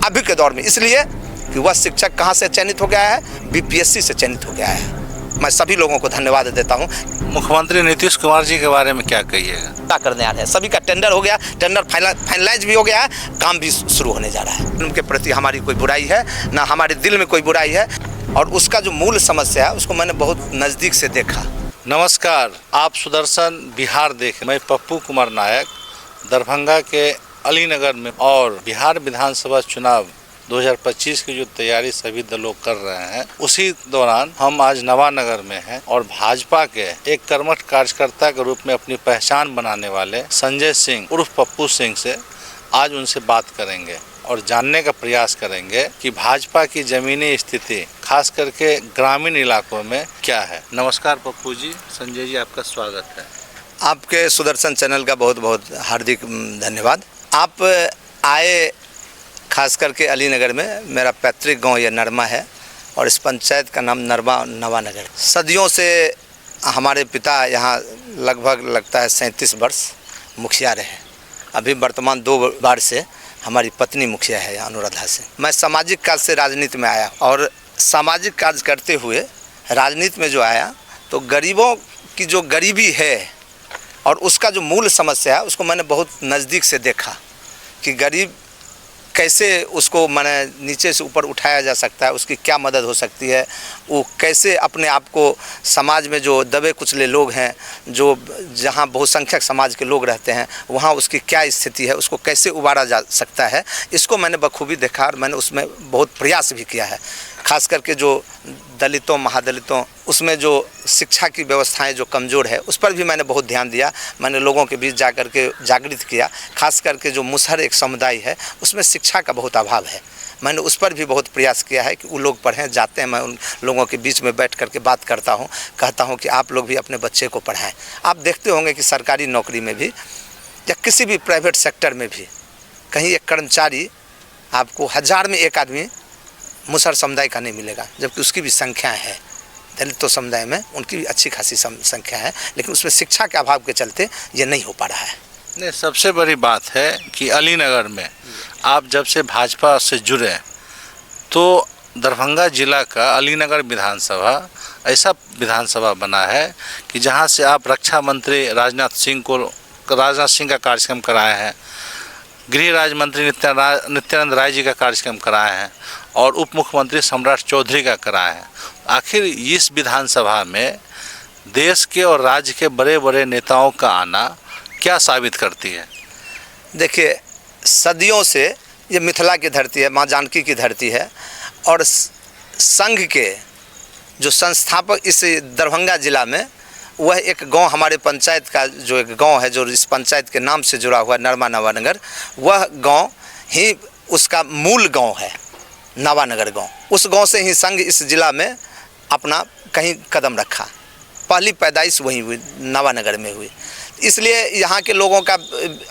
अभी के दौर में, इसलिए कि वह शिक्षक कहाँ से चयनित हो गया है, बीपीएससी से चयनित हो गया है। मैं सभी लोगों को धन्यवाद देता हूँ। मुख्यमंत्री नीतीश कुमार जी के बारे में क्या कहिएगा? क्या करने आ रहे हैं, सभी का टेंडर हो गया, टेंडर फाइनलाइज भी हो गया है, काम भी शुरू होने जा रहा है। उनके प्रति हमारी कोई बुराई है ना, हमारे दिल में कोई बुराई है, और उसका जो मूल समस्या है उसको मैंने बहुत नज़दीक से देखा। नमस्कार, आप सुदर्शन बिहार देखें। मैं पप्पू कुमार नायक दरभंगा के अलीनगर में, और बिहार विधानसभा चुनाव 2025 की जो तैयारी सभी दलों कर रहे हैं, उसी दौरान हम आज नवानगर में हैं और भाजपा के एक कर्मठ कार्यकर्ता के रूप में अपनी पहचान बनाने वाले संजय सिंह उर्फ पप्पू सिंह से आज उनसे बात करेंगे और जानने का प्रयास करेंगे कि भाजपा की जमीनी स्थिति खास करके ग्रामीण इलाकों में क्या है। नमस्कार पप्पू जी, संजय जी, आपका स्वागत है। आपके सुदर्शन चैनल का बहुत बहुत हार्दिक धन्यवाद। आप आए खास करके अलीनगर में, मेरा पैतृक गांव ये नरमा है और इस पंचायत का नाम नवानगर। सदियों से हमारे पिता यहाँ लगभग लगता है 37 वर्ष मुखिया रहे। अभी वर्तमान 2 बार से हमारी पत्नी मुखिया है अनुराधा से। मैं सामाजिक कार्य से राजनीति में आया और सामाजिक कार्य करते हुए राजनीति में जो आया तो गरीबों की जो गरीबी है और उसका जो मूल समस्या है उसको मैंने बहुत नज़दीक से देखा कि गरीब कैसे उसको मैंने नीचे से ऊपर उठाया जा सकता है, उसकी क्या मदद हो सकती है, वो कैसे अपने आप को समाज में जो दबे कुचले लोग हैं, जो जहाँ बहुसंख्यक समाज के लोग रहते हैं, वहाँ उसकी क्या स्थिति है, उसको कैसे उबारा जा सकता है, इसको मैंने बखूबी देखा और मैंने उसमें बहुत प्रयास भी किया है। खास करके जो दलितों महादलितों उसमें जो शिक्षा की व्यवस्थाएं जो कमज़ोर है उस पर भी मैंने बहुत ध्यान दिया। मैंने लोगों के बीच जा कर के जागृत किया। खास करके जो मुसहर एक समुदाय है उसमें शिक्षा का बहुत अभाव है, मैंने उस पर भी बहुत प्रयास किया है कि वो लोग पढ़ें। जाते हैं, मैं उन लोगों के बीच में बैठ कर के बात करता हूँ, कहता हूँ कि आप लोग भी अपने बच्चे को पढ़ाएँ। आप देखते होंगे कि सरकारी नौकरी में भी या किसी भी प्राइवेट सेक्टर में भी कहीं एक कर्मचारी आपको 1000 में 1 आदमी मुसहर समुदाय का नहीं मिलेगा, जबकि उसकी भी संख्या है। दलितों समुदाय में उनकी भी अच्छी खासी संख्या है, लेकिन उसमें शिक्षा के अभाव के चलते ये नहीं हो पा रहा है। नहीं, सबसे बड़ी बात है कि अलीनगर में आप जब से भाजपा से जुड़े तो दरभंगा जिला का अलीनगर विधानसभा ऐसा विधानसभा बना है कि जहां से आप रक्षा मंत्री राजनाथ सिंह का कार्यक्रम कराए हैं, गृह राज्य मंत्री नित्यानंद राय जी का कार्यक्रम कराए हैं और उप मुख्यमंत्री सम्राट चौधरी का कराए हैं। आखिर इस विधानसभा में देश के और राज्य के बड़े बड़े नेताओं का आना क्या साबित करती है? देखिए, सदियों से ये मिथिला की धरती है, माँ जानकी की धरती है, और संघ के जो संस्थापक इस दरभंगा जिला में वह एक गांव, हमारे पंचायत का जो एक गांव है जो इस पंचायत के नाम से जुड़ा हुआ नरमा नवानगर, वह गांव ही उसका मूल गांव है, नवानगर गांव। उस गांव से ही संघ इस जिला में अपना कहीं कदम रखा। पहली पैदाइश वहीं हुई, नवानगर में हुई। इसलिए यहाँ के लोगों का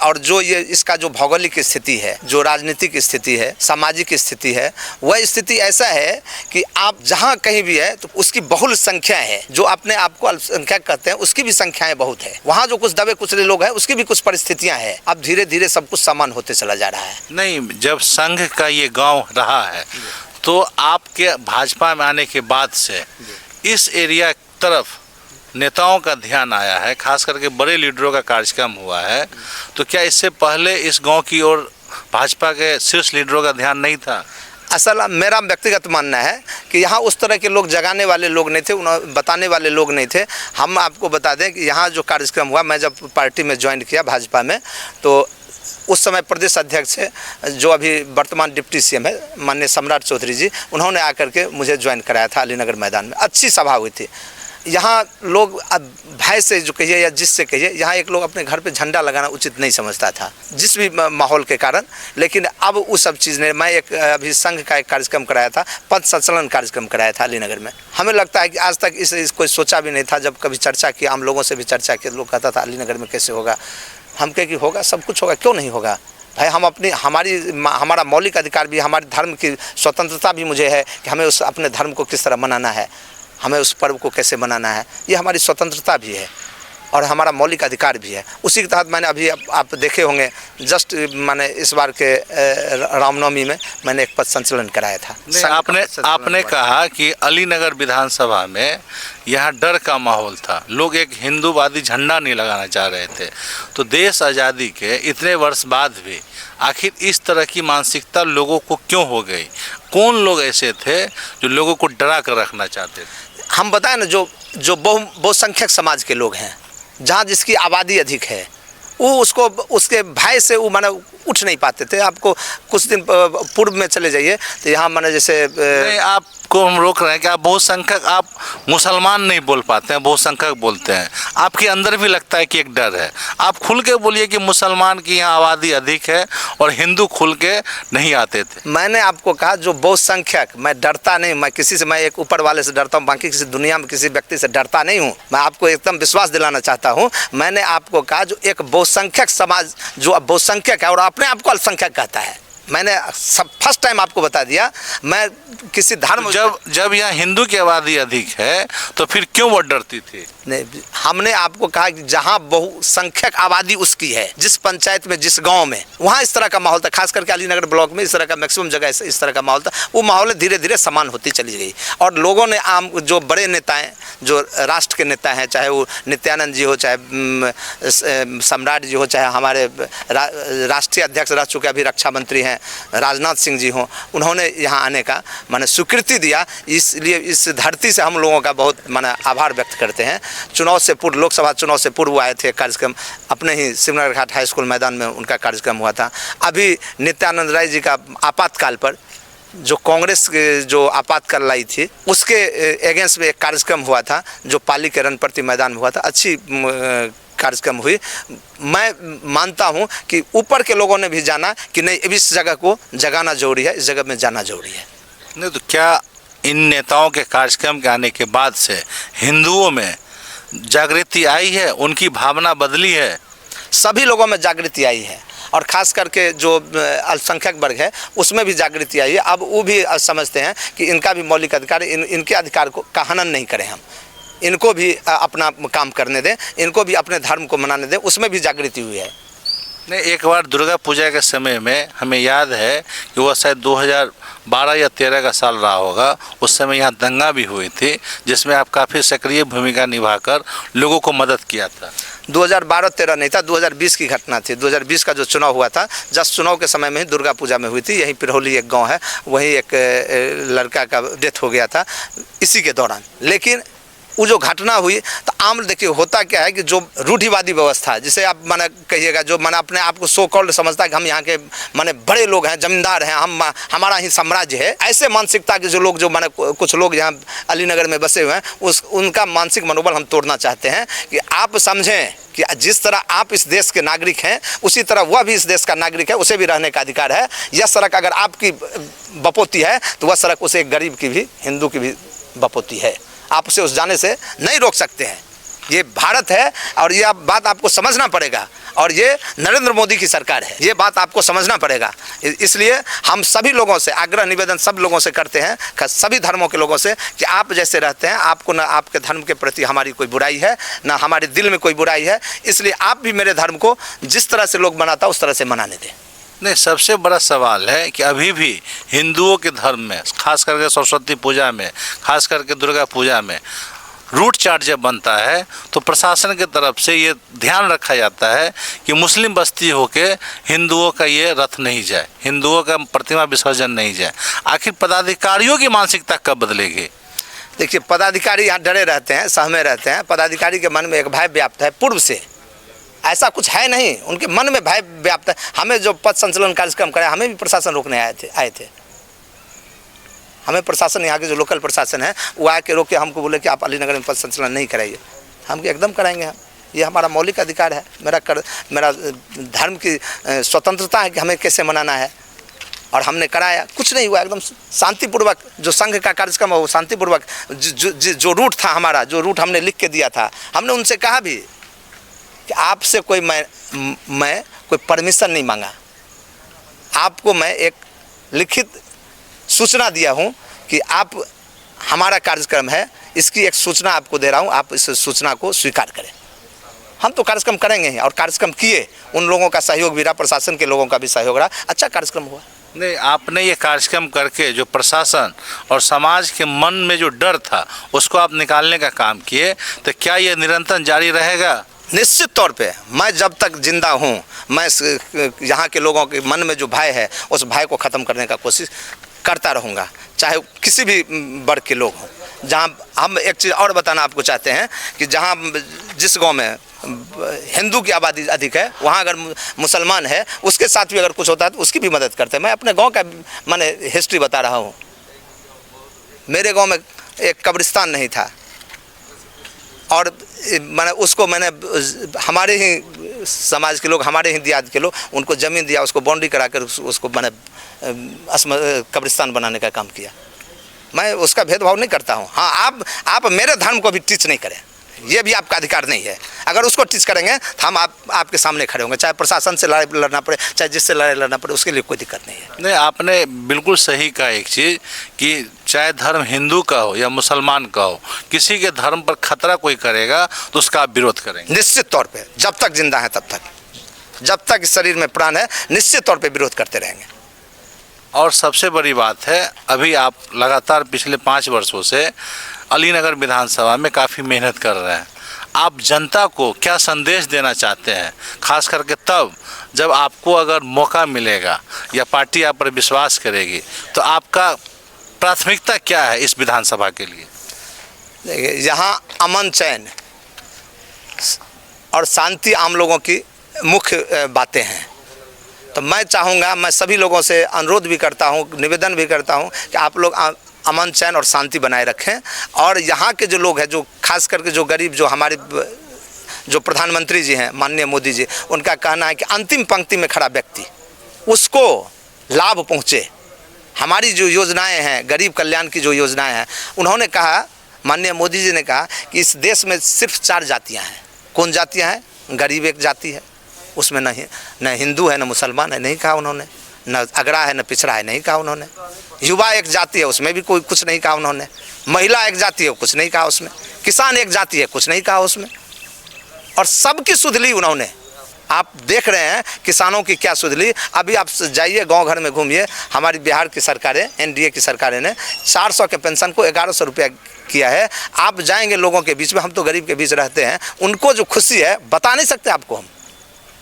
और जो ये इसका जो भौगोलिक स्थिति है, जो राजनीतिक स्थिति है, सामाजिक स्थिति है, वह स्थिति ऐसा है कि आप जहाँ कहीं भी है तो उसकी बहुल संख्या है। जो अपने आप को अल्पसंख्यक कहते हैं उसकी भी संख्याएं बहुत है। वहाँ जो कुछ दबे कुचले लोग हैं उसकी भी कुछ परिस्थितियाँ हैं। अब धीरे धीरे सब कुछ समान होते चला जा रहा है। नहीं, जब संघ का ये गाँव रहा है तो आपके भाजपा में आने के बाद से इस एरिया तरफ नेताओं का ध्यान आया है, खास करके बड़े लीडरों का कार्यक्रम हुआ है, तो क्या इससे पहले इस गांव की ओर भाजपा के शीर्ष लीडरों का ध्यान नहीं था? असल मेरा व्यक्तिगत मानना है कि यहाँ उस तरह के लोग जगाने वाले लोग नहीं थे, उन्हें बताने वाले लोग नहीं थे। हम आपको बता दें कि यहाँ जो कार्यक्रम हुआ, मैं जब पार्टी में ज्वाइन किया भाजपा में, तो उस समय प्रदेश अध्यक्ष जो अभी वर्तमान डिप्टी सीएम है माननीय सम्राट चौधरी जी, उन्होंने आकर के मुझे ज्वाइन कराया था अलीनगर मैदान में। अच्छी सभा हुई थी। यहाँ लोग भय से जो कहिए या जिससे कहिए, यहाँ एक लोग अपने घर पे झंडा लगाना उचित नहीं समझता था जिस भी माहौल के कारण। लेकिन अब उस सब चीज़ ने, मैं एक अभी संघ का एक कार्यक्रम कराया था, पथ संचलन कार्यक्रम कराया था अलीनगर में। हमें लगता है कि आज तक इस कोई सोचा भी नहीं था। जब कभी चर्चा की, आम लोगों से भी चर्चा की, लोग कहता था अलीनगर में कैसे होगा। हम कहे कि होगा, सब कुछ होगा, क्यों नहीं होगा भाई। हम अपनी हमारा मौलिक अधिकार भी, हमारे धर्म की स्वतंत्रता भी मुझे है कि हमें उस अपने धर्म को किस तरह मनाना है, हमें उस पर्व को कैसे मनाना है, ये हमारी स्वतंत्रता भी है। और हमारा मौलिक अधिकार भी है। उसी के तहत मैंने अभी आप देखे होंगे जस्ट मैंने इस बार के रामनवमी में मैंने एक पथ संचलन कराया था। आपने कहा कि अलीनगर विधानसभा में यहाँ डर का माहौल था, लोग एक हिंदूवादी झंडा नहीं लगाना चाह रहे थे। तो देश आज़ादी के इतने वर्ष बाद भी आखिर इस तरह की मानसिकता लोगों को क्यों हो गई? कौन लोग ऐसे थे जो लोगों को डरा कर रखना चाहते थे? हम बताएं ना, जो बहुसंख्यक समाज के लोग हैं, जहाँ जिसकी आबादी अधिक है, वो उसके भय से वो माने उठ नहीं पाते थे। आपको कुछ दिन पूर्व में चले जाइए तो यहाँ माने जैसे नहीं, आपको हम रोक रहे हैं कि आप बहुसंख्यक, आप मुसलमान नहीं बोल पाते हैं, बहुसंख्यक बोलते हैं। आपके अंदर भी लगता है कि एक डर है। आप खुल के बोलिए कि मुसलमान की यहाँ आबादी अधिक है और हिंदू खुल के नहीं आते थे। मैंने आपको कहा जो बहुसंख्यक, मैं डरता नहीं, मैं किसी से, मैं एक ऊपर वाले से डरता हूँ, बाकी किसी दुनिया में किसी व्यक्ति से डरता नहीं हूँ। मैं आपको एकदम विश्वास दिलाना चाहता हूँ। मैंने आपको कहा जो एक बहुसंख्यक समाज जो बहुसंख्यक है और अपने आप को अल्पसंख्यक कहता है, मैंने सब फर्स्ट टाइम आपको बता दिया। मैं किसी धर्म जब यहाँ हिंदू की आबादी अधिक है तो फिर क्यों वो डरती थी? नहीं, हमने आपको कहा कि जहाँ बहुसंख्यक आबादी उसकी है, जिस पंचायत में, जिस गांव में, वहाँ इस तरह का माहौल था। खास करके अलीनगर ब्लॉक में इस तरह का मैक्सिमम जगह इस तरह का माहौल था। वो माहौल धीरे धीरे समान होती चली गई और लोगों ने जो बड़े नेता हैं, जो राष्ट्र के नेता हैं, चाहे वो नित्यानंद जी हो, चाहे सम्राट जी हो, चाहे हमारे राष्ट्रीय अध्यक्ष रह चुके अभी रक्षा मंत्री हैं राजनाथ सिंह जी हों, उन्होंने यहाँ आने का माने स्वीकृति दिया। इसलिए इस धरती से हम लोगों का बहुत माने आभार व्यक्त करते हैं। चुनाव से पूर्व, लोकसभा चुनाव से पूर्व आए थे, कार्यक्रम अपने ही शिवनगर घाट हाई स्कूल मैदान में उनका कार्यक्रम हुआ था। अभी नित्यानंद राय जी का आपातकाल पर जो कांग्रेस जो आपातकाल लाई थी उसके अगेंस्ट में एक कार्यक्रम हुआ था जो पाली के रणपट्टी मैदान में हुआ था। अच्छी कार्यक्रम हुई। मैं मानता हूं कि ऊपर के लोगों ने भी जाना कि नहीं, इस जगह को जगाना जरूरी है, इस जगह में जाना जरूरी है। नहीं तो क्या इन नेताओं के कार्यक्रम के आने के बाद से हिंदुओं में जागृति आई है, उनकी भावना बदली है? सभी लोगों में जागृति आई है और ख़ास करके जो अल्पसंख्यक वर्ग है उसमें भी जागृति आई है। अब वो भी समझते हैं कि इनका भी मौलिक अधिकार, इनके अधिकार का हनन नहीं करें, हम इनको भी अपना काम करने दें, इनको भी अपने धर्म को मनाने दें, उसमें भी जागृति हुई है। नहीं, एक बार दुर्गा पूजा के समय में हमें याद है कि वह शायद 2012 या 13 का साल रहा होगा, उस समय यहाँ दंगा भी हुई थी जिसमें आप काफ़ी सक्रिय भूमिका निभाकर लोगों को मदद किया था। 2012-13 नहीं था, 2020 की घटना थी। 2020 का जो चुनाव हुआ था, जस्ट चुनाव के समय में ही दुर्गा पूजा में हुई थी। यहीं पिरहौली एक गांव है, वहीं एक लड़का का डेथ हो गया था इसी के दौरान। लेकिन वो जो घटना हुई तो आम देखिए होता क्या है कि जो रूढ़िवादी व्यवस्था, जिसे आप माने कहिएगा, जो माने अपने आप को सो कॉल्ड समझता है कि हम यहाँ के माने बड़े लोग हैं, जमींदार हैं, हमारा ही साम्राज्य है, ऐसे मानसिकता के जो लोग, जो माने कुछ लोग यहाँ अलीनगर में बसे हुए हैं, उनका मानसिक मनोबल हम तोड़ना चाहते हैं कि आप समझें कि जिस तरह आप इस देश के नागरिक हैं उसी तरह वह भी इस देश का नागरिक है, उसे भी रहने का अधिकार है। यह सड़क अगर आपकी बपोती है तो वह सड़क उसे एक गरीब की भी, हिंदू की भी बपोती है। आप उसे उस जाने से नहीं रोक सकते हैं। ये भारत है और ये बात आपको समझना पड़ेगा और ये नरेंद्र मोदी की सरकार है, ये बात आपको समझना पड़ेगा। इसलिए हम सभी लोगों से आग्रह निवेदन सब लोगों से करते हैं, सभी धर्मों के लोगों से, कि आप जैसे रहते हैं, आपको ना आपके धर्म के प्रति हमारी कोई बुराई है, ना हमारे दिल में कोई बुराई है, इसलिए आप भी मेरे धर्म को जिस तरह से लोग मनाता उस तरह से मनाने दें। नहीं, सबसे बड़ा सवाल है कि अभी भी हिंदुओं के धर्म में, खास करके सरस्वती पूजा में, खास करके दुर्गा पूजा में रूट चार्ट जब बनता है तो प्रशासन की तरफ से ये ध्यान रखा जाता है कि मुस्लिम बस्ती होके हिंदुओं का ये रथ नहीं जाए, हिंदुओं का प्रतिमा विसर्जन नहीं जाए। आखिर पदाधिकारियों की मानसिकता कब बदलेगी? देखिए, पदाधिकारी यहाँ डरे रहते हैं, सहमे रहते हैं। पदाधिकारी के मन में एक भय व्याप्त है पूर्व से, ऐसा कुछ है नहीं, उनके मन में भय व्याप्त है। हमें जो पथ संचलन कार्यक्रम कराया, हमें भी प्रशासन रोकने आए थे। हमें प्रशासन, यहाँ के जो लोकल प्रशासन है, वो आके रोके, हमको बोले कि आप अलीनगर में पथ संचलन नहीं कराइए। हम एकदम कराएंगे, हम, ये हमारा मौलिक अधिकार है, मेरा धर्म की स्वतंत्रता है कि हमें कैसे मनाना है। और हमने कराया, कुछ नहीं हुआ, एकदम शांतिपूर्वक। जो संघ का कार्यक्रम है वो शांतिपूर्वक, जो रूट था हमारा, जो रूट हमने लिख के दिया था, हमने उनसे कहा भी कि आपसे कोई मैं कोई परमिशन नहीं मांगा, आपको मैं एक लिखित सूचना दिया हूं कि आप, हमारा कार्यक्रम है, इसकी एक सूचना आपको दे रहा हूं, आप इस सूचना को स्वीकार करें। हम तो कार्यक्रम करेंगे ही, और कार्यक्रम किए, उन लोगों का सहयोग भी रहा, प्रशासन के लोगों का भी सहयोग रहा, अच्छा कार्यक्रम हुआ। नहीं, आपने ये कार्यक्रम करके जो प्रशासन और समाज के मन में जो डर था उसको आप निकालने का काम किए, तो क्या ये निरंतर जारी रहेगा? निश्चित तौर पे मैं जब तक जिंदा हूँ, मैं यहाँ के लोगों के मन में जो भय है उस भय को ख़त्म करने का कोशिश करता रहूँगा, चाहे किसी भी वर्ग के लोग हों। जहाँ हम एक चीज़ और बताना आपको चाहते हैं कि जहाँ जिस गांव में हिंदू की आबादी अधिक है, वहाँ अगर मुसलमान है उसके साथ भी अगर कुछ होता है तो उसकी भी मदद करते हैं। मैं अपने गांव का मैंने हिस्ट्री बता रहा हूँ। मेरे गांव में एक कब्रिस्तान नहीं था, और मैंने हमारे ही समाज के लोग, हमारे ही दियाद के लोग उनको ज़मीन दिया, उसको बाउंड्री करा कर उसको मैंने कब्रिस्तान बनाने का काम किया। मैं उसका भेदभाव नहीं करता हूँ। हाँ, आप मेरे धर्म को भी टीच नहीं करें, ये भी आपका अधिकार नहीं है। अगर उसको टीच करेंगे तो हम आपके सामने खड़े होंगे, चाहे प्रशासन से लड़ाई लड़ना पड़े, चाहे जिससे लड़ाई लड़ना पड़े, उसके लिए कोई दिक्कत नहीं है। नहीं, आपने बिल्कुल सही कहा एक चीज़ कि चाहे धर्म हिंदू का हो या मुसलमान का हो, किसी के धर्म पर खतरा कोई करेगा तो उसका आप विरोध करेंगे। निश्चित तौर पर जब तक जिंदा है, जब तक इस शरीर में प्राण है, निश्चित तौर पर विरोध करते रहेंगे। और सबसे बड़ी बात है, अभी आप लगातार पिछले 5 वर्षों से अलीनगर विधानसभा में काफ़ी मेहनत कर रहे हैं। आप जनता को क्या संदेश देना चाहते हैं, खास करके तब जब आपको अगर मौका मिलेगा या पार्टी आप पर विश्वास करेगी, तो आपका प्राथमिकता क्या है इस विधानसभा के लिए? देखिए, यहाँ अमन चैन और शांति आम लोगों की मुख्य बातें हैं। तो मैं चाहूँगा, मैं सभी लोगों से अनुरोध भी करता हूँ, निवेदन भी करता हूँ कि आप लोग अमन चैन और शांति बनाए रखें। और यहाँ के जो लोग हैं, जो खास करके जो गरीब, जो हमारे जो प्रधानमंत्री जी हैं माननीय मोदी जी, उनका कहना है कि अंतिम पंक्ति में खड़ा व्यक्ति उसको लाभ पहुँचे। हमारी जो योजनाएं हैं, गरीब कल्याण की जो योजनाएं हैं, उन्होंने कहा, माननीय मोदी जी ने कहा कि इस देश में सिर्फ 4 जातियाँ हैं। कौन जातियाँ हैं? गरीब एक जाति है, उसमें न हिंदू है, न मुसलमान है, नहीं कहा उन्होंने। न अगड़ा है, न पिछड़ा है, नहीं कहा उन्होंने। युवा एक जाति है, उसमें भी कोई कुछ नहीं कहा उन्होंने। महिला एक जाति है, कुछ नहीं कहा उसमें। किसान एक जाति है, कुछ नहीं कहा उसमें। और सबकी सुध ली उन्होंने। आप देख रहे हैं किसानों की क्या सुध ली। अभी आप जाइए गांव घर में घूमिए, हमारी बिहार की सरकारें, एनडीए की सरकारें ने 400 के पेंशन को 1100 रुपया किया है। आप जाएंगे लोगों के बीच में, हम तो गरीब के बीच रहते हैं, उनको जो खुशी है बता नहीं सकते आपको हम,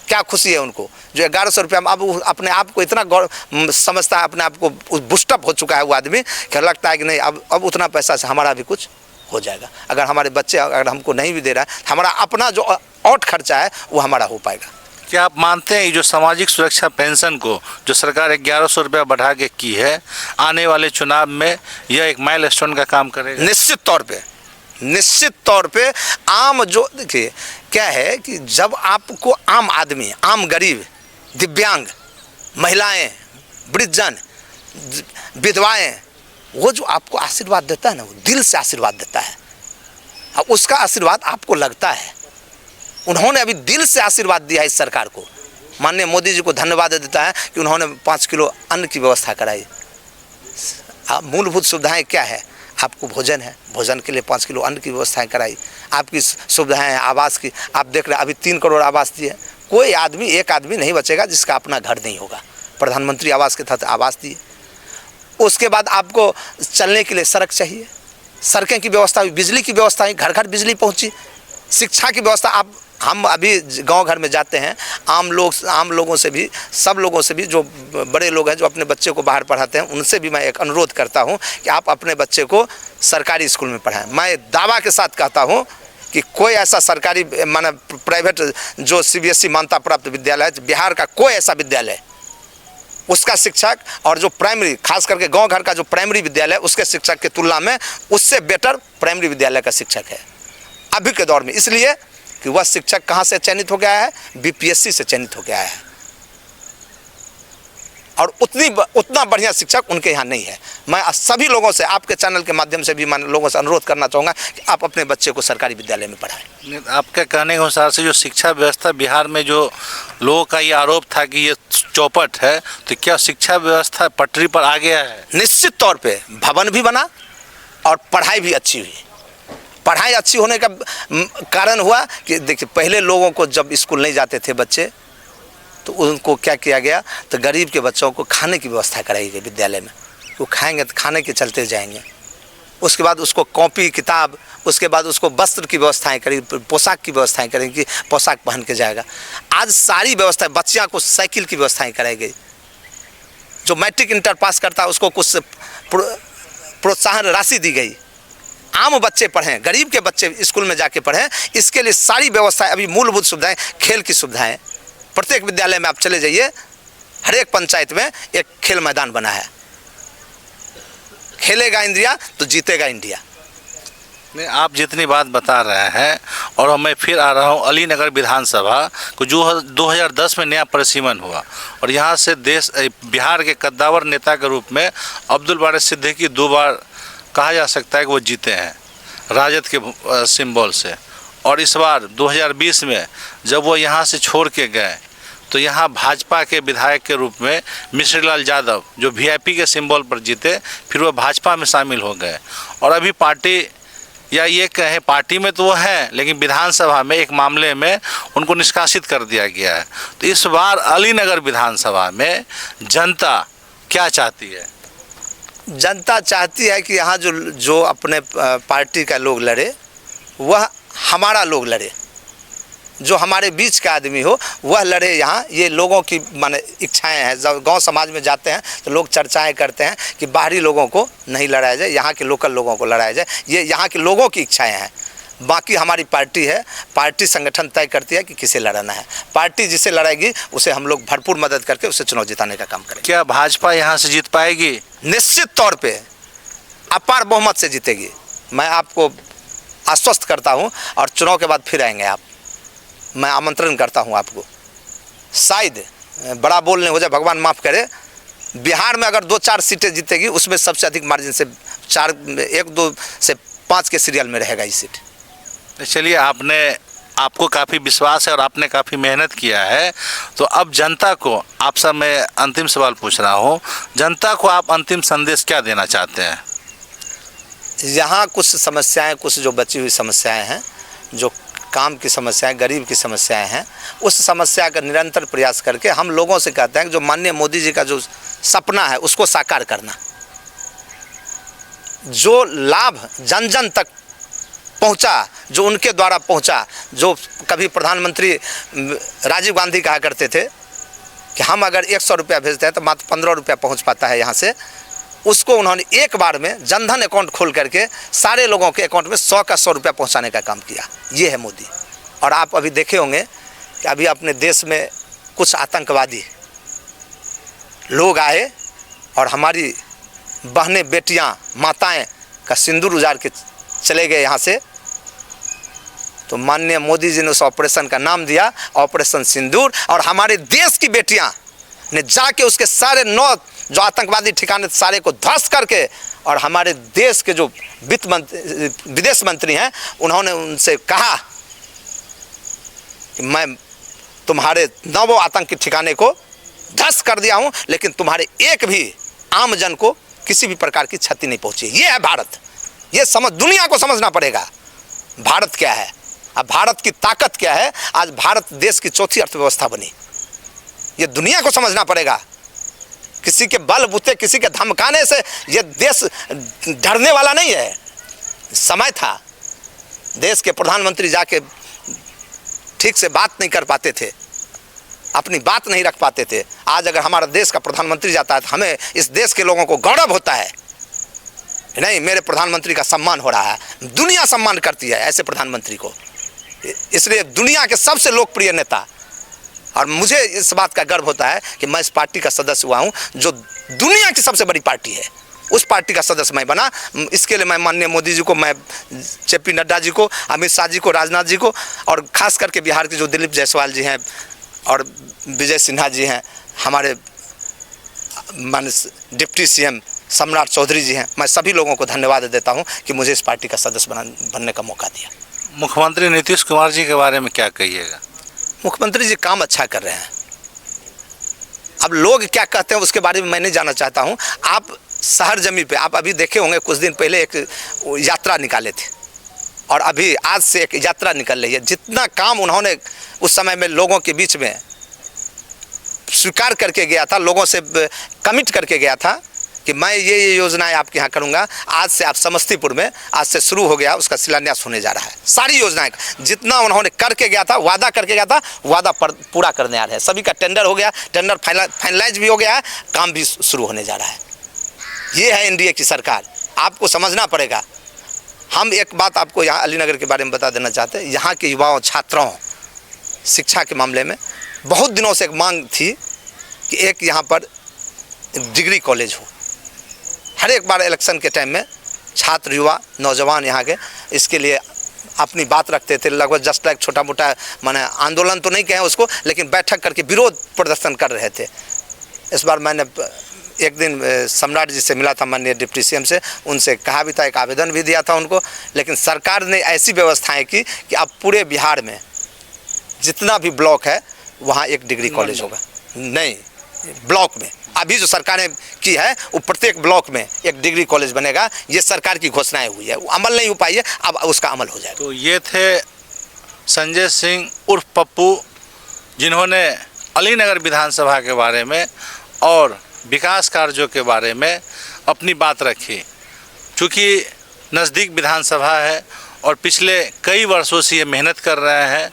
क्या खुशी है उनको, जो 1100 रुपया में अब अपने आप को इतना गौरव समझता है, अपने आप को बुस्टअप हो चुका है वो आदमी, कि लगता है कि नहीं अब उतना पैसा से हमारा भी कुछ हो जाएगा। अगर हमारे बच्चे अगर हमको नहीं भी दे रहा है, हमारा अपना जो और खर्चा है वो हमारा हो पाएगा। क्या आप मानते हैं जो सामाजिक सुरक्षा पेंशन को जो सरकार 1100 रुपया बढ़ा के की है, आने वाले चुनाव में यह एक माइलस्टोन का काम करेगा? निश्चित तौर पे आम जो, देखिए क्या है कि जब आपको आम आदमी, आम गरीब, दिव्यांग, महिलाएं, वृद्धजन, विधवाएं, वो जो आपको आशीर्वाद देता है ना, वो दिल से आशीर्वाद देता है। अब उसका आशीर्वाद आपको लगता है। उन्होंने अभी दिल से आशीर्वाद दिया है इस सरकार को। माननीय मोदी जी को धन्यवाद देता है कि उन्होंने 5 किलो अन्न की व्यवस्था कराई। मूलभूत सुविधाएं क्या है? आपको भोजन है, भोजन के लिए 5 किलो अन्न की व्यवस्थाएं कराई। आपकी सुविधाएं हैं, आवास की, आप देख रहे हैं अभी 3 करोड़ आवास दिए। कोई आदमी, एक आदमी नहीं बचेगा जिसका अपना घर नहीं होगा। प्रधानमंत्री आवास के तहत आवास दिए। उसके बाद आपको चलने के लिए सड़क चाहिए, सड़कें की व्यवस्था हुई, बिजली की व्यवस्था हुई, घर घर बिजली पहुंची, शिक्षा की व्यवस्था। हम अभी गांव घर में जाते हैं, आम लोगों से भी, सब लोगों से भी, जो बड़े लोग हैं जो अपने बच्चे को बाहर पढ़ाते हैं, उनसे भी मैं एक अनुरोध करता हूं कि आप अपने बच्चे को सरकारी स्कूल में पढ़ाएं। मैं दावा के साथ कहता हूं कि कोई ऐसा सरकारी माने प्राइवेट जो CBSE मान्यता प्राप्त विद्यालय, बिहार का कोई ऐसा विद्यालय, उसका शिक्षक और जो प्राइमरी, खास करके गांव घर का जो प्राइमरी विद्यालय, उसके शिक्षक की तुलना में उससे बेटर प्राइमरी विद्यालय का शिक्षक है अभी के दौर में। इसलिए कि वह शिक्षक कहाँ से चयनित हो गया है? BPSC से चयनित हो गया है। और उतना बढ़िया शिक्षक उनके यहाँ नहीं है। मैं सभी लोगों से, आपके चैनल के माध्यम से भी मैं लोगों से अनुरोध करना चाहूँगा कि आप अपने बच्चे को सरकारी विद्यालय में पढ़ाएं। आपके कहने के अनुसार से जो शिक्षा व्यवस्था बिहार में, जो लोगों का ये आरोप था कि ये चौपट है, तो क्या शिक्षा व्यवस्था पटरी पर आ गया है? निश्चित तौर पे भवन भी बना और पढ़ाई भी अच्छी हुई। पढ़ाई अच्छी होने का कारण हुआ कि देखिए पहले लोगों को जब स्कूल नहीं जाते थे बच्चे तो उनको क्या किया गया, तो गरीब के बच्चों को खाने की व्यवस्था कराई गई विद्यालय में। वो खाएंगे तो खाने के चलते जाएंगे। उसके बाद उसको कॉपी किताब, उसके बाद उसको वस्त्र की व्यवस्थाएं करी, पोशाक की व्यवस्थाएं करें कि पोशाक पहन के जाएगा। आज सारी व्यवस्थाएं, बच्चियों को साइकिल की व्यवस्थाएं कराई गई। जो मैट्रिक इंटर पास करता है उसको कुछ प्रोत्साहन राशि दी गई। आम बच्चे पढ़ें, गरीब के बच्चे स्कूल में जाके पढ़ें, इसके लिए सारी व्यवस्थाएं, अभी मूलभूत सुविधाएं, खेल की सुविधाएं, प्रत्येक विद्यालय में आप चले जाइए, हर एक पंचायत में एक खेल मैदान बना है। खेलेगा इंडिया तो जीतेगा इंडिया। नहीं, आप जितनी बात बता रहे हैं, और मैं फिर आ रहा हूँ अलीनगर विधानसभा को जो 2010 में नया परिसीमन हुआ, और यहाँ से बिहार के कद्दावर नेता के रूप में अब्दुल बारी सिद्दीकी 2 बार कहा जा सकता है कि वो जीते हैं राजद के सिंबल से। और इस बार 2020 में जब वो यहाँ से छोड़ के गए तो यहाँ भाजपा के विधायक के रूप में मिश्रीलाल यादव जो वीआईपी के सिंबल पर जीते, फिर वो भाजपा में शामिल हो गए। और अभी पार्टी, या ये कहें पार्टी में तो वो हैं, लेकिन विधानसभा में एक मामले में उनको निष्कासित कर दिया गया है। तो इस बार अलीनगर विधानसभा में जनता क्या चाहती है? जनता चाहती है कि यहाँ जो अपने पार्टी का लोग लड़े वह हमारा लोग लड़े, जो हमारे बीच का आदमी हो वह लड़े। यहाँ ये लोगों की माने इच्छाएं हैं। जब गांव समाज में जाते हैं तो लोग चर्चाएं करते हैं कि बाहरी लोगों को नहीं लड़ाया जाए, यहाँ के लोकल लोगों को लड़ाया जाए। ये यहाँ के लोगों की इच्छाएं हैं। बाकी हमारी पार्टी है, पार्टी संगठन तय करती है कि किसे लड़ाना है। पार्टी जिसे लड़ाएगी उसे हम लोग भरपूर मदद करके उसे चुनाव जिताने का काम करेंगे। क्या भाजपा यहाँ से जीत पाएगी? निश्चित तौर पर अपार बहुमत से जीतेगी, मैं आपको आश्वस्त करता हूँ। और चुनाव के बाद फिर आएंगे आप, मैं आमंत्रण करता हूं आपको। शायद बड़ा बोलने हो जाए, भगवान माफ़ करे, बिहार में अगर 2-4 सीटें जीतेगी उसमें सबसे अधिक मार्जिन से 1-2 से 5 के सीरियल में रहेगा ये सीट। चलिए, आपको काफ़ी विश्वास है और आपने काफ़ी मेहनत किया है। तो अब जनता को आपसे मैं अंतिम सवाल पूछ रहा हूँ, जनता को आप अंतिम संदेश क्या देना चाहते हैं? यहाँ कुछ समस्याएं, कुछ जो बची हुई समस्याएं हैं, जो काम की समस्याएं, गरीब की समस्याएं हैं, उस समस्या का निरंतर प्रयास करके हम लोगों से कहते हैं कि जो माननीय मोदी जी का जो सपना है उसको साकार करना। जो लाभ जन जन तक पहुंचा, जो उनके द्वारा पहुंचा, जो कभी प्रधानमंत्री राजीव गांधी कहा करते थे कि हम अगर 100 रुपया भेजते हैं तो मात्र 15 रुपया पहुँच पाता है यहाँ से, उसको उन्होंने एक बार में जनधन अकाउंट खोल करके सारे लोगों के अकाउंट में 100 का 100 रुपया पहुंचाने का काम किया। ये है मोदी। और आप अभी देखे होंगे कि अभी अपने देश में कुछ आतंकवादी लोग आए और हमारी बहनें, बेटियां, माताएं का सिंदूर उजाड़ के चले गए यहाँ से। तो माननीय मोदी जी ने उस ऑपरेशन का नाम दिया ऑपरेशन सिंदूर, और हमारे देश की बेटियां ने जाके उसके सारे 9 जो आतंकवादी ठिकाने सारे को ध्वस्त करके, और हमारे देश के जो विदेश मंत्री हैं उन्होंने उनसे कहा कि मैं तुम्हारे 9 आतंकी ठिकाने को ध्वस्त कर दिया हूं, लेकिन तुम्हारे एक भी आम जन को किसी भी प्रकार की क्षति नहीं पहुंची। ये है भारत। ये दुनिया को समझना पड़ेगा भारत क्या है, अब भारत की ताकत क्या है। आज भारत देश की 4थी अर्थव्यवस्था बनी। ये दुनिया को समझना पड़ेगा। किसी के बल बूते, किसी के धमकाने से ये देश डरने वाला नहीं है। समय था, देश के प्रधानमंत्री जाके ठीक से बात नहीं कर पाते थे, अपनी बात नहीं रख पाते थे। आज अगर हमारा देश का प्रधानमंत्री जाता है तो हमें, इस देश के लोगों को गौरव होता है, नहीं मेरे प्रधानमंत्री का सम्मान हो रहा है। दुनिया सम्मान करती है ऐसे प्रधानमंत्री को। इसलिए दुनिया के सबसे लोकप्रिय नेता, और मुझे इस बात का गर्व होता है कि मैं इस पार्टी का सदस्य हुआ हूं जो दुनिया की सबसे बड़ी पार्टी है, उस पार्टी का सदस्य मैं बना। इसके लिए मैं माननीय मोदी जी को, मैं जेपी नड्डा जी को, अमित शाह जी को, राजनाथ जी को, और खास करके बिहार के जो दिलीप जायसवाल जी हैं और विजय सिन्हा जी हैं, हमारे डिप्टी सीएम सम्राट चौधरी जी हैं, मैं सभी लोगों को धन्यवाद देता हूं कि मुझे इस पार्टी का सदस्य बनने का मौका दिया। मुख्यमंत्री नीतीश कुमार जी के बारे में क्या कहिएगा? मुख्यमंत्री जी काम अच्छा कर रहे हैं। अब लोग क्या कहते हैं उसके बारे में मैं नहीं जानना चाहता हूं। आप शहर जमी पे आप अभी देखे होंगे, कुछ दिन पहले एक यात्रा निकाले थे और अभी आज से एक यात्रा निकल रही है। जितना काम उन्होंने उस समय में लोगों के बीच में स्वीकार करके गया था, लोगों से कमिट करके गया था कि मैं ये योजनाएं आपके यहाँ करूँगा, आज से आप समस्तीपुर में आज से शुरू हो गया, उसका शिलान्यास होने जा रहा है। सारी योजनाएं जितना उन्होंने करके गया था, वादा करके गया था, वादा पूरा करने आ रहे हैं। सभी का टेंडर हो गया, टेंडर फाइनलाइज भी हो गया है, काम भी शुरू होने जा रहा है। ये है एनडीए की सरकार। आपको समझना पड़ेगा। हम एक बात आपको यहाँ अलीनगर के बारे में बता देना चाहते हैं। यहाँ के युवाओं, छात्रों, शिक्षा के मामले में बहुत दिनों से एक मांग थी कि एक यहाँ पर डिग्री कॉलेज हो। हर एक बार इलेक्शन के टाइम में छात्र, युवा, नौजवान यहाँ के इसके लिए अपनी बात रखते थे। लगभग जस्ट लाइक छोटा मोटा माने आंदोलन तो नहीं कहें उसको, लेकिन बैठक करके विरोध प्रदर्शन कर रहे थे। इस बार मैंने एक दिन सम्राट जी से मिला था, माननीय डिप्टी सीएम से, उनसे कहा भी था, एक आवेदन भी दिया था उनको। लेकिन सरकार ने ऐसी व्यवस्थाएं की कि अब पूरे बिहार में जितना भी ब्लॉक है वहाँ एक डिग्री कॉलेज होगा। नहीं, ब्लॉक में अभी जो सरकार ने की है वो प्रत्येक ब्लॉक में एक डिग्री कॉलेज बनेगा। ये सरकार की घोषणाएं हुई है, वो अमल नहीं हो पाई है, अब उसका अमल हो जाएगा। तो ये थे संजय सिंह उर्फ पप्पू, जिन्होंने अलीनगर विधानसभा के बारे में और विकास कार्यों के बारे में अपनी बात रखी। चूँकि नज़दीक विधानसभा है और पिछले कई वर्षों से ये मेहनत कर रहे हैं।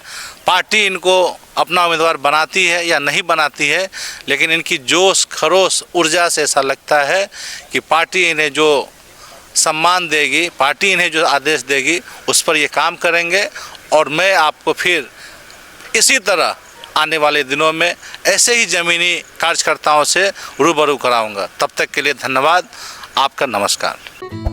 पार्टी इनको अपना उम्मीदवार बनाती है या नहीं बनाती है, लेकिन इनकी जोश, खरोश, ऊर्जा से ऐसा लगता है कि पार्टी इन्हें जो सम्मान देगी, पार्टी इन्हें जो आदेश देगी, उस पर ये काम करेंगे। और मैं आपको फिर इसी तरह आने वाले दिनों में ऐसे ही ज़मीनी कार्यकर्ताओं से रूबरू कराऊंगा। तब तक के लिए धन्यवाद। आपका नमस्कार।